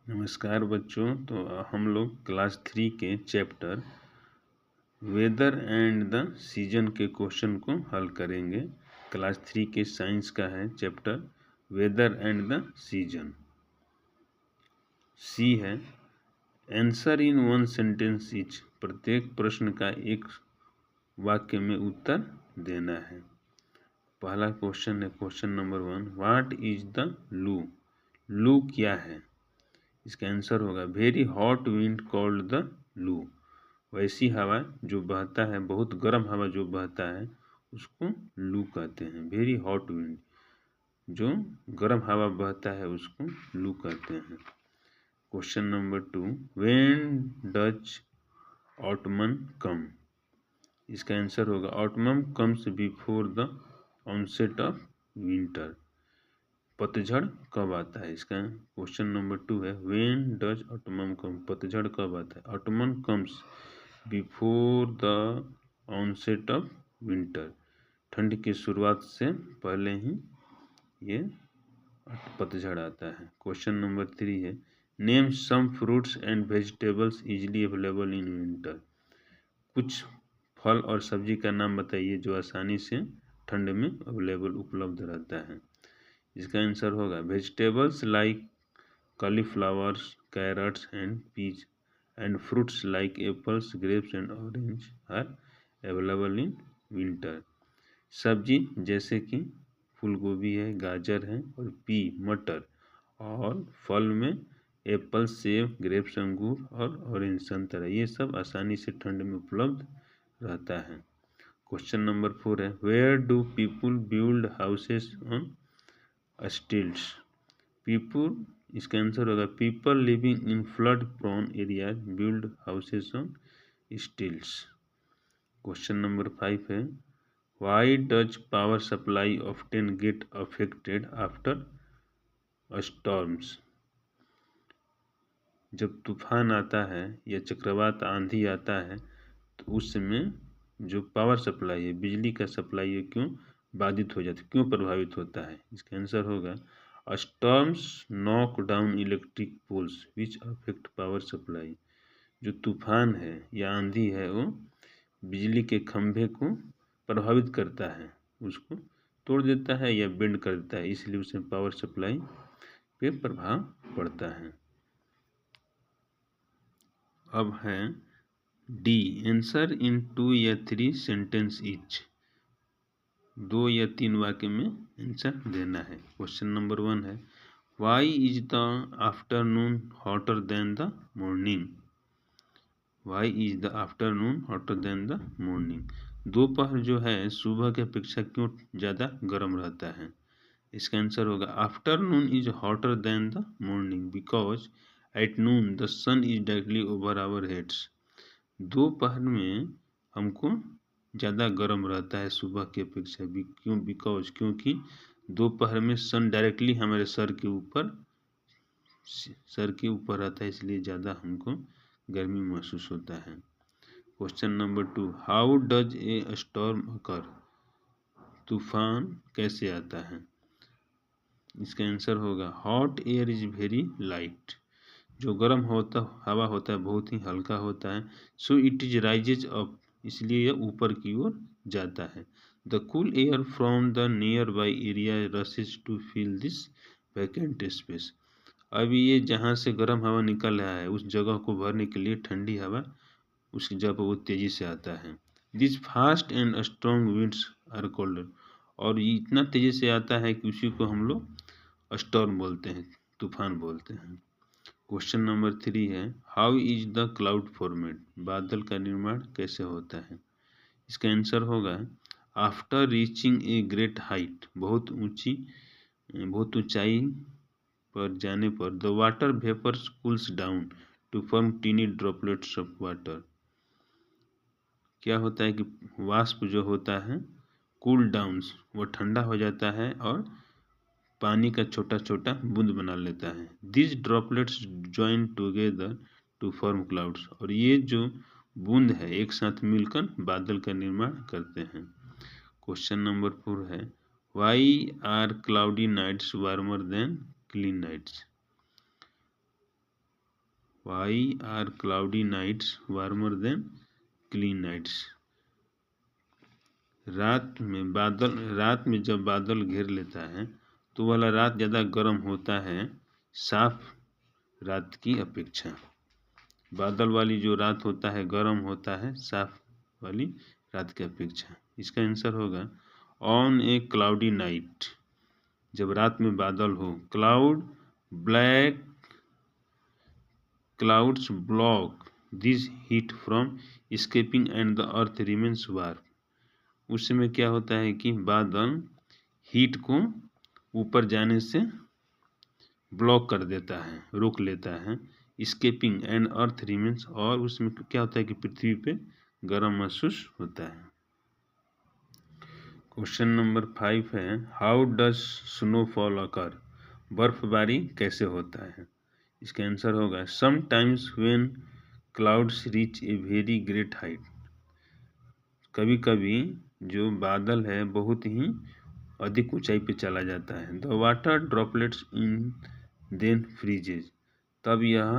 नमस्कार बच्चों। तो हम लोग क्लास 3 के chapter weather and the season के क्वेश्चन को हल करेंगे। क्लास 3 के साइंस का है chapter weather and the season. C है answer in one sentence each. प्रत्येक प्रश्न का एक वाक्य में उत्तर देना है। पहला क्वेश्चन है question number 1, what is the लू। लू क्या है? इसका आंसर होगा very hot wind called the लू। वैसी हवा जो बहता है, बहुत गर्म हवा जो बहता है उसको लू कहते हैं। वेरी हॉट विंड, जो गर्म हवा बहता है उसको लू कहते हैं। Question number 2, when does autumn come. इसका आंसर होगा autumn comes before the onset of winter. पतझड़ कब आता है? इसका क्वेश्चन नंबर 2 है व्हेन डज ऑटमन कम। पतझड़ कब आता है? Autumn comes before the onset of winter. ठंड की शुरुआत से पहले ही ये पतझड़ आता है। क्वेश्चन नंबर 3 है name some fruits and vegetables easily available in winter. कुछ फल और सब्जी का नाम बताइए जो आसानी से ठंड में अवेलेबल उपलब्ध रहता है। इसका आंसर होगा vegetables like cauliflowers, carrots and peas and fruits like apples, grapes and orange are available in winter। सब्जी जैसे कि फूल गोभी है, गाजर है और मटर, और फल में एप्पल, सेब, ग्रेप्स अंगूर और ऑरेंज संतरा, ये सब आसानी से ठंड में उपलब्ध रहता है। क्वेश्चन नंबर 4 है where do people build houses on stilts. People, इसका आंसर होगा people living in flood prone areas build houses on stilts. Question number 5 है why does power supply often get affected after storms. जब तूफान आता है या चक्रवात आंधी आता है तो उस समय जो पावर सप्लाई है, बिजली का सप्लाई है, क्यों बाधित हो जाता है, क्यों प्रभावित होता है? इसका आंसर होगा storms knock down electric poles which affect power supply. जो तूफान है या आंधी है वो बिजली के खंभे को प्रभावित करता है, उसको तोड़ देता है या बेंड कर देता है, इसलिए उससे पावर सप्लाई पे प्रभाव पड़ता है। अब है डी, आंसर इन 2 या 3 सेंटेंस इच। 2 या 3 वाक्य में आंसर देना है। क्वेश्चन नंबर 1 है why is the afternoon hotter than the morning. Why is the afternoon hotter than the morning. दोपहर जो है सुबह की अपेक्षा क्यों ज़्यादा गर्म रहता है? इसका आंसर होगा afternoon is hotter than the morning because at noon the sun is directly over our heads. दोपहर में हमको ज़्यादा गर्म रहता है सुबह की अपेक्षा। क्यों? बिकॉज, क्योंकि दोपहर में सन डायरेक्टली हमारे सर के ऊपर रहता है, इसलिए ज़्यादा हमको गर्मी महसूस होता है। Question number 2, how does a storm occur. तूफान कैसे आता है? इसका आंसर होगा hot air is very light. जो गर्म हवा होता है बहुत ही हल्का होता है। So it is rises up, इसलिए यह ऊपर की ओर जाता है। The cool air from the nearby area rushes to fill this vacant space. अब ये जहाँ से गर्म हवा निकल रहा है उस जगह को भरने के लिए ठंडी हवा उसकी जगह पर वो तेजी से आता है। This fast and strong winds are called, और ये इतना तेजी से आता है कि उसी को हम लोग स्टॉर्म बोलते हैं, तूफान बोलते हैं। क्वेश्चन नंबर 3 है how is the cloud formed. बादल का निर्माण कैसे होता है? इसका आंसर होगा after reaching a great height. बहुत ऊंचाई पर जाने पर the water vapours cools down to form tiny droplets of water. क्या होता है कि वाष्प जो होता है कूल डाउन्स, वो ठंडा हो जाता है और पानी का छोटा छोटा बूंद बना लेता है। This droplets join together to form clouds, और ये जो बूंद है एक साथ मिलकर बादल का निर्माण करते हैं। क्वेश्चन नंबर 4 है why are cloudy nights warmer than clean nights. Why are cloudy nights warmer than clean nights. रात में जब बादल घेर लेता है तो वाला रात ज़्यादा गर्म होता है साफ रात की अपेक्षा। बादल वाली जो रात होता है गर्म होता है साफ वाली रात की अपेक्षा। इसका आंसर होगा ऑन ए क्लाउडी नाइट, जब रात में बादल हो, clouds block this heat from escaping and the earth remains warm. उस समय क्या होता है कि बादल हीट को ऊपर जाने से ब्लॉक कर देता है, रोक लेता है। escaping एंड अर्थ रिमेन्स, और उसमें क्या होता है कि पृथ्वी पे गर्म महसूस होता है। क्वेश्चन नंबर 5 है हाउ डज स्नोफॉल अकर। बर्फबारी कैसे होता है। इसका आंसर होगा sometimes when clouds reach a very great height. कभी कभी जो बादल है बहुत ही अधिक ऊंचाई पे चला जाता है। The water droplets in then freezes, तब यह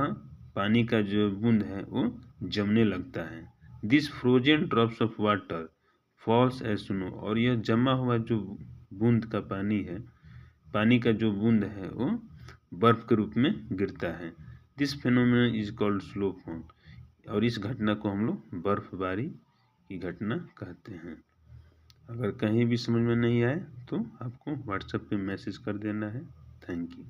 पानी का जो बूंद है वो जमने लगता है। This frozen drops of water falls as snow, और यह जमा हुआ जो बूंद का पानी है, पानी का जो बूंद है वो बर्फ के रूप में गिरता है। This phenomenon is called snowfall, और इस घटना को हम लोग बर्फबारी की घटना कहते हैं। अगर कहीं भी समझ में नहीं आए तो आपको व्हाट्सएप पे मैसेज कर देना है। Thank you.